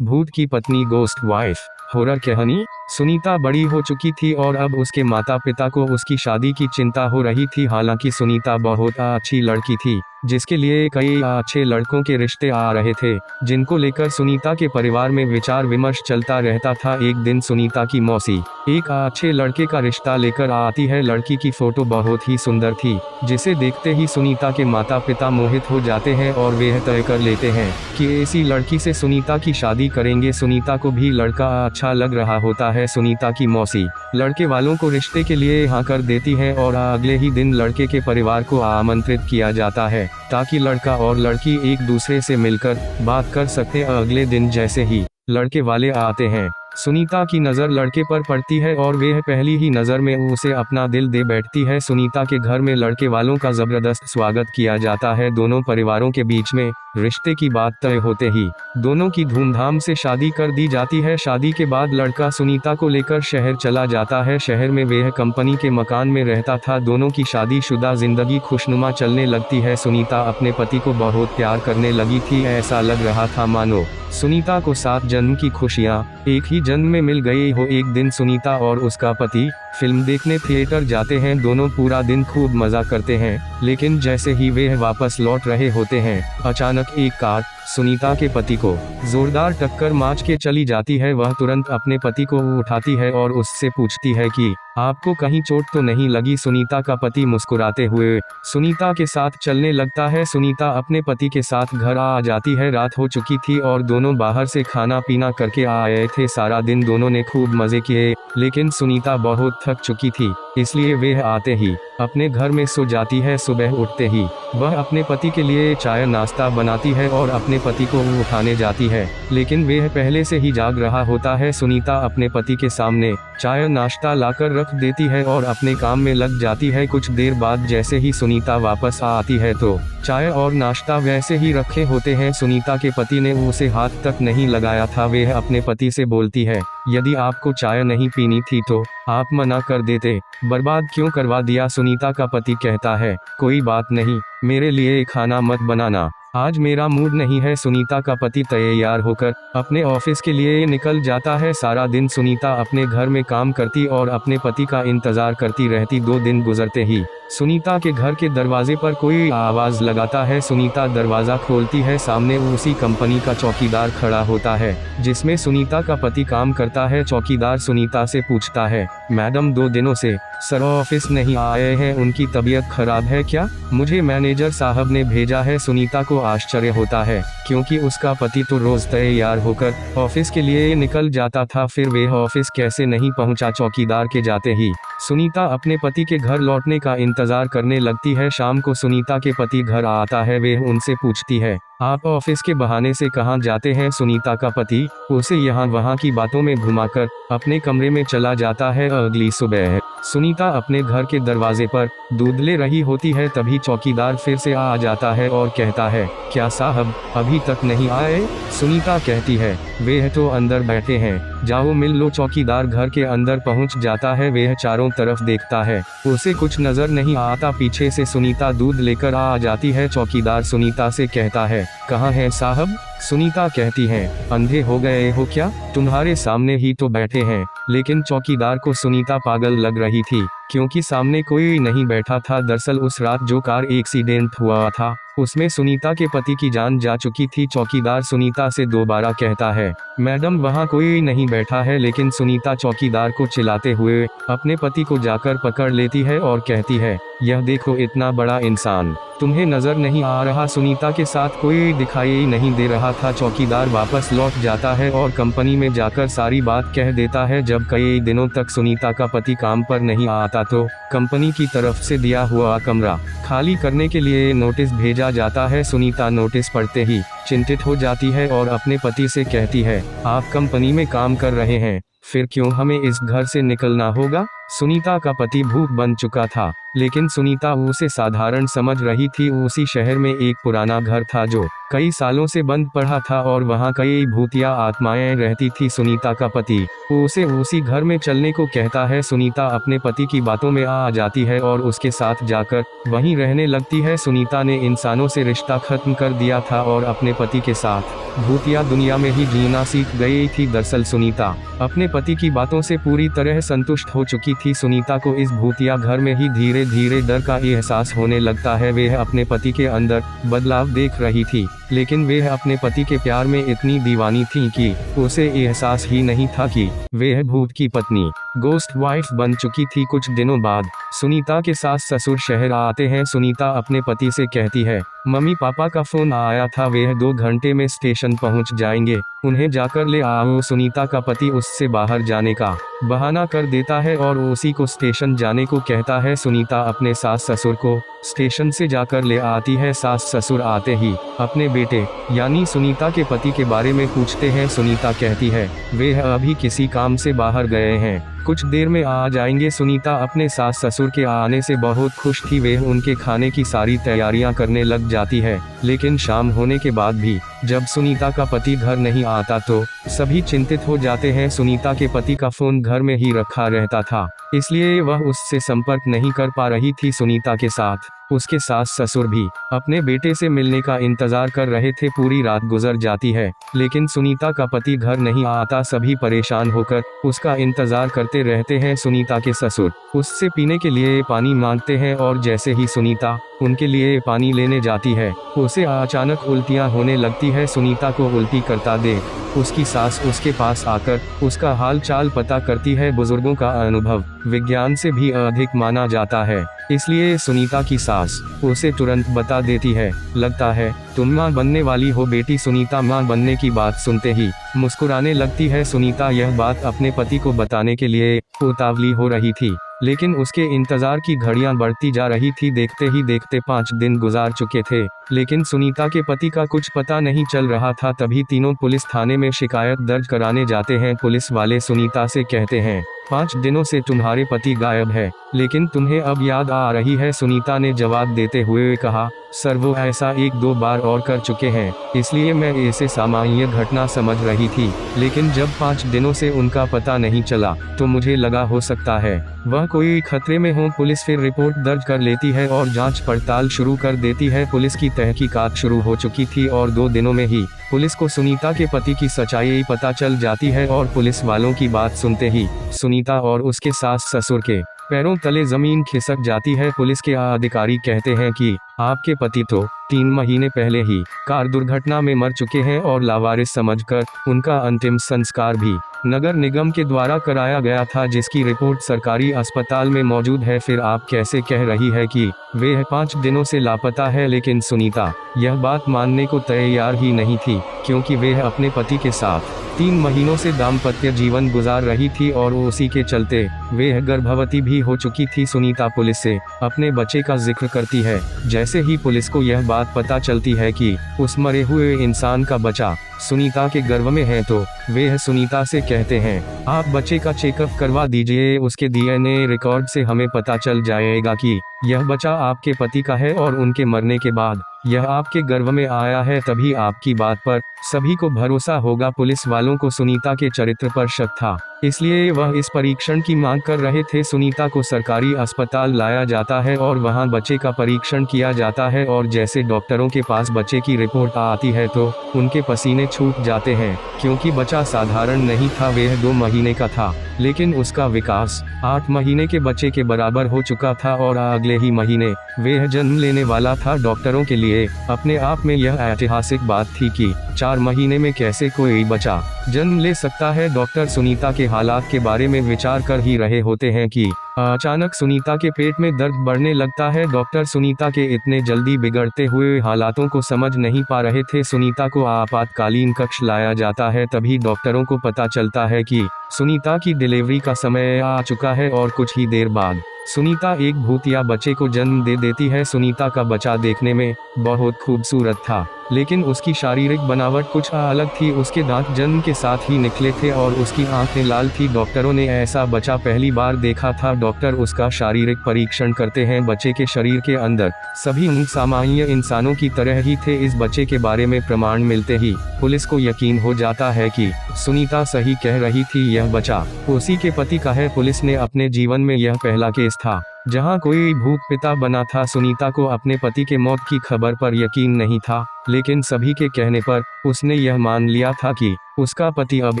भूत की पत्नी गोस्ट वाइफ हॉरर कहानी। सुनीता बड़ी हो चुकी थी और अब उसके माता पिता को उसकी शादी की चिंता हो रही थी। हालांकि सुनीता बहुत अच्छी लड़की थी जिसके लिए कई अच्छे लड़कों के रिश्ते आ रहे थे, जिनको लेकर सुनीता के परिवार में विचार विमर्श चलता रहता था। एक दिन सुनीता की मौसी एक अच्छे लड़के का रिश्ता लेकर आती है। लड़की की फोटो बहुत ही सुंदर थी जिसे देखते ही सुनीता के माता पिता मोहित हो जाते हैं और वे तय कर लेते हैं कि ऐसी लड़की से सुनीता की शादी करेंगे। सुनीता को भी लड़का अच्छा लग रहा होता है। सुनीता की मौसी लड़के वालों को रिश्ते के लिए हाँ कर देती है और अगले ही दिन लड़के के परिवार को आमंत्रित किया जाता है ताकि लड़का और लड़की एक दूसरे से मिलकर बात कर सकते। अगले दिन जैसे ही लड़के वाले आते हैं, सुनीता की नज़र लड़के पर पड़ती है और वह पहली ही नज़र में उसे अपना दिल दे बैठती है। सुनीता के घर में लड़के वालों का ज़बरदस्त स्वागत किया जाता है। दोनों परिवारों के बीच में रिश्ते की बात तय होते ही दोनों की धूमधाम से शादी कर दी जाती है। शादी के बाद लड़का सुनीता को लेकर शहर चला जाता है। शहर में वह कंपनी के मकान में रहता था। दोनों की शादीशुदा जिंदगी खुशनुमा चलने लगती है। सुनीता अपने पति को बहुत प्यार करने लगी थी। ऐसा लग रहा था मानो सुनीता को 7 जन्म की खुशियां एक ही जन्म में मिल गई हो। एक दिन सुनीता और उसका पति फिल्म देखने थिएटर जाते हैं। दोनों पूरा दिन खूब मजा करते हैं, लेकिन जैसे ही वे वापस लौट रहे होते हैं, अचानक एक कार सुनीता के पति को जोरदार टक्कर मार के चली जाती है। वह तुरंत अपने पति को उठाती है और उससे पूछती है कि आपको कहीं चोट तो नहीं लगी। सुनीता का पति मुस्कुराते हुए सुनीता के साथ चलने लगता है। सुनीता अपने पति के साथ घर आ जाती है। रात हो चुकी थी और दोनों बाहर से खाना पीना करके आए थे। सारा दिन दोनों ने खूब मजे किए, लेकिन सुनीता बहुत थक चुकी थी, इसलिए वह आते ही अपने घर में सो जाती है। सुबह उठते ही वह अपने पति के लिए चाय नाश्ता बनाती है और अपने पति को उठाने जाती है, लेकिन वह पहले से ही जाग रहा होता है। सुनीता अपने पति के सामने चाय नाश्ता लाकर रख देती है और अपने काम में लग जाती है। कुछ देर बाद जैसे ही सुनीता वापस आती है तो चाय और नाश्ता वैसे ही रखे होते हैं। सुनीता के पति ने उसे हाथ तक नहीं लगाया था। वह अपने पति से बोलती है, यदि आपको चाय नहीं पीनी थी तो आप मना कर देते, बर्बाद क्यों करवा दिया। सुनीता का पति कहता है, कोई बात नहीं, मेरे लिए खाना मत बनाना, आज मेरा मूड नहीं है। सुनीता का पति तैयार होकर अपने ऑफिस के लिए निकल जाता है। सारा दिन सुनीता अपने घर में काम करती और अपने पति का इंतजार करती रहती। 2 दिन गुजरते ही सुनीता के घर के दरवाजे पर कोई आवाज लगाता है। सुनीता दरवाजा खोलती है। सामने उसी कंपनी का चौकीदार खड़ा होता है जिसमें सुनीता का पति काम करता है। चौकीदार सुनीता से पूछता है, मैडम 2 दिनों से सर ऑफिस नहीं आए हैं, उनकी तबीयत खराब है क्या? मुझे मैनेजर साहब ने भेजा है। सुनीता को आश्चर्य होता है क्योंकि उसका पति तो रोज तैयार होकर ऑफिस के लिए निकल जाता था, फिर वह ऑफिस कैसे नहीं पहुंचा। चौकीदार के जाते ही सुनीता अपने पति के घर लौटने का इंतजार करने लगती है। शाम को सुनीता के पति घर आता है। वह उनसे पूछती है, आप ऑफिस के बहाने से कहाँ जाते हैं? सुनीता का पति उसे यहाँ वहाँ की बातों में घुमाकर अपने कमरे में चला जाता है। अगली सुबह सुनीता अपने घर के दरवाजे पर दूध ले रही होती है, तभी चौकीदार फिर से आ जाता है और कहता है, क्या साहब अभी तक नहीं आए? सुनीता कहती है, वे तो अंदर बैठे हैं, जाओ मिल लो। चौकीदार घर के अंदर पहुंच जाता है। वह चारों तरफ देखता है, उसे कुछ नजर नहीं आता। पीछे से सुनीता दूध लेकर आ जाती है। चौकीदार सुनीता से कहता है, कहाँ है साहब? सुनीता कहती है, अंधे हो गए हो क्या? तुम्हारे सामने ही तो बैठे हैं। लेकिन चौकीदार को सुनीता पागल लग रही थी क्योंकि सामने कोई नहीं बैठा था। दरअसल उस रात जो कार एक्सीडेंट हुआ था उसमें सुनीता के पति की जान जा चुकी थी। चौकीदार सुनीता से दोबारा कहता है, मैडम वहाँ कोई नहीं बैठा है, लेकिन सुनीता चौकीदार को चिल्लाते हुए अपने पति को जाकर पकड़ लेती है और कहती है, यह देखो इतना बड़ा इंसान, तुम्हें नजर नहीं आ रहा? सुनीता के साथ कोई दिखाई नहीं दे रहा था। चौकीदार वापस लौट जाता है और कंपनी में जाकर सारी बात कह देता है। जब कई दिनों तक सुनीता का पति काम पर नहीं आता तो कंपनी की तरफ से दिया हुआ कमरा खाली करने के लिए नोटिस भेजा जाता है। सुनीता नोटिस पढ़ते ही चिंतित हो जाती है और अपने पति से कहती है, आप कंपनी में काम कर रहे हैं, फिर क्यों हमें इस घर से निकलना होगा? सुनीता का पति भूत बन चुका था, लेकिन सुनीता उसे साधारण समझ रही थी। उसी शहर में एक पुराना घर था जो कई सालों से बंद पड़ा था और वहां कई भूतिया आत्माएं रहती थी। सुनीता का पति उसे उसी घर में चलने को कहता है। सुनीता अपने पति की बातों में आ जाती है और उसके साथ जाकर वहीं रहने लगती है। सुनीता ने इंसानों से रिश्ता खत्म कर दिया था और अपने पति के साथ भूतिया दुनिया में ही जीना सीख गई थी। दरअसल सुनीता अपने पति की बातों से पूरी तरह संतुष्ट हो चुकी थी। सुनीता को इस भूतिया घर में ही धीरे धीरे डर का एहसास होने लगता है। वह अपने पति के अंदर बदलाव देख रही थी, लेकिन वह अपने पति के प्यार में इतनी दीवानी थी कि उसे एहसास ही नहीं था कि वह भूत की पत्नी गोस्ट वाइफ बन चुकी थी। कुछ दिनों बाद सुनीता के सास ससुर शहर आते हैं। सुनीता अपने पति से कहती है, मम्मी पापा का फोन आया था, वह 2 घंटे में स्टेशन पहुंच जाएंगे, उन्हें जाकर ले आओ। सुनीता का पति उससे बाहर जाने का बहाना कर देता है और उसी को स्टेशन जाने को कहता है। सुनीता अपने सास ससुर को स्टेशन से जाकर ले आती है। सास ससुर आते ही अपने बेटे यानी सुनीता के पति के बारे में पूछते हैं। सुनीता कहती है वे अभी किसी काम से बाहर गए हैं, कुछ देर में आ जाएंगे। सुनीता अपने सास ससुर के आने से बहुत खुश थी। वे उनके खाने की सारी तैयारियां करने लग जाती है, लेकिन शाम होने के बाद भी जब सुनीता का पति घर नहीं आता तो सभी चिंतित हो जाते हैं। सुनीता के पति का फोन घर में ही रखा रहता था, इसलिए वह उससे संपर्क नहीं कर पा रही थी। सुनीता के साथ उसके सास ससुर भी अपने बेटे से मिलने का इंतजार कर रहे थे। पूरी रात गुजर जाती है, लेकिन सुनीता का पति घर नहीं आता। सभी परेशान होकर उसका इंतजार करते रहते हैं। सुनीता के ससुर उससे पीने के लिए पानी मांगते हैं और जैसे ही सुनीता उनके लिए पानी लेने जाती है, उसे अचानक उल्टियां होने लगती है। सुनीता को उल्टी करता देख उसकी सास उसके पास आकर उसका हाल चाल पता करती है। बुजुर्गों का अनुभव विज्ञान से भी अधिक माना जाता है, इसलिए सुनीता की सास उसे तुरंत बता देती है, लगता है तुम मां बनने वाली हो बेटी। सुनीता मां बनने की बात सुनते ही मुस्कुराने लगती है। सुनीता यह बात अपने पति को बताने के लिए उतावली हो रही थी, लेकिन उसके इंतजार की घड़ियां बढ़ती जा रही थी। देखते ही देखते 5 दिन गुजार चुके थे, लेकिन सुनीता के पति का कुछ पता नहीं चल रहा था। तभी तीनों पुलिस थाने में शिकायत दर्ज कराने जाते हैं। पुलिस वाले सुनीता से कहते हैं 5 दिनों से तुम्हारे पति गायब है, लेकिन तुम्हें अब याद आ रही है। सुनीता ने जवाब देते हुए कहा, सर वो ऐसा 1-2 बार और कर चुके हैं, इसलिए मैं इसे सामान्य घटना समझ रही थी, लेकिन जब 5 दिनों से उनका पता नहीं चला तो मुझे लगा हो सकता है वह कोई खतरे में हो। पुलिस फिर रिपोर्ट दर्ज कर लेती है और जांच पड़ताल शुरू कर देती है। पुलिस की तहकीकात शुरू हो चुकी थी और 2 दिनों में ही पुलिस को सुनीता के पति की सच्चाई पता चल जाती है और पुलिस वालों की बात सुनते ही सुनीता और उसके सास ससुर के पैरों तले जमीन खिसक जाती है। पुलिस के अधिकारी कहते हैं कि आपके पति तो 3 महीने पहले ही कार दुर्घटना में मर चुके हैं और लावारिस समझकर उनका अंतिम संस्कार भी नगर निगम के द्वारा कराया गया था, जिसकी रिपोर्ट सरकारी अस्पताल में मौजूद है। फिर आप कैसे कह रही है कि वे 5 दिनों से लापता है? लेकिन सुनीता यह बात मानने को तैयार ही नहीं थी, क्योंकि वह अपने पति के साथ 3 महीनों से दाम्पत्य जीवन गुजार रही थी और उसी के चलते वह गर्भवती भी हो चुकी थी। सुनीता पुलिस से अपने बच्चे का जिक्र करती है। जैसे ही पुलिस को यह बात पता चलती है कि उस मरे हुए इंसान का बच्चा सुनीता के गर्भ में है, तो वे सुनीता से कहते हैं आप बच्चे का चेकअप करवा दीजिए, उसके डीएनए रिकॉर्ड से हमें पता चल जाएगा कि यह बच्चा आपके पति का है और उनके मरने के बाद यह आपके गर्भ में आया है, तभी आपकी बात पर सभी को भरोसा होगा। पुलिस वालों को सुनीता के चरित्र पर शक था, इसलिए वह इस परीक्षण की मांग कर रहे थे। सुनीता को सरकारी अस्पताल लाया जाता है और वहां बच्चे का परीक्षण किया जाता है और जैसे डॉक्टरों के पास बच्चे की रिपोर्ट आती है तो उनके पसीने छूट जाते हैं, क्योंकि बच्चा साधारण नहीं था, वह 2 महीने का था, लेकिन उसका विकास 8 महीने के बच्चे के बराबर हो चुका था और अगले ही महीने वह जन्म लेने वाला था। डॉक्टरों के लिए अपने आप में यह ऐतिहासिक बात थी कि 4 महीने में कैसे कोई बच्चा जन्म ले सकता है। डॉक्टर सुनीता के हालात के बारे में विचार कर ही रहे होते हैं कि अचानक सुनीता के पेट में दर्द बढ़ने लगता है। डॉक्टर सुनीता के इतने जल्दी बिगड़ते हुए हालातों को समझ नहीं पा रहे थे। सुनीता को आपातकालीन कक्ष लाया जाता है। तभी डॉक्टरों को पता चलता है कि सुनीता की डिलीवरी का समय आ चुका है और कुछ ही देर बाद सुनीता एक भूतिया बच्चे को जन्म दे देती है। सुनीता का बच्चा देखने में बहुत खूबसूरत था, लेकिन उसकी शारीरिक बनावट कुछ अलग थी। उसके दांत जन्म के साथ ही निकले थे और उसकी आंखें लाल थी। डॉक्टरों ने ऐसा बच्चा पहली बार देखा था। डॉक्टर उसका शारीरिक परीक्षण करते हैं। बच्चे के शरीर के अंदर सभी अंग सामान्य इंसानों की तरह ही थे। इस बच्चे के बारे में प्रमाण मिलते ही पुलिस को यकीन हो जाता है कि सुनीता सही कह रही थी, यह बच्चा उसी के पति का है। पुलिस ने अपने जीवन में यह पहला केस था जहां कोई भूत पिता बना था। सुनीता को अपने पति के मौत की खबर पर यकीन नहीं था, लेकिन सभी के कहने पर उसने यह मान लिया था कि उसका पति अब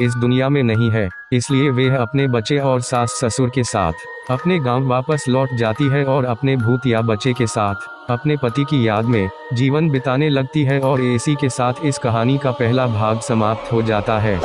इस दुनिया में नहीं है। इसलिए वह अपने बच्चे और सास ससुर के साथ अपने गांव वापस लौट जाती है और अपने भूतिया बच्चे के साथ अपने पति की याद में जीवन बिताने लगती है। और इसी के साथ इस कहानी का पहला भाग समाप्त हो जाता है।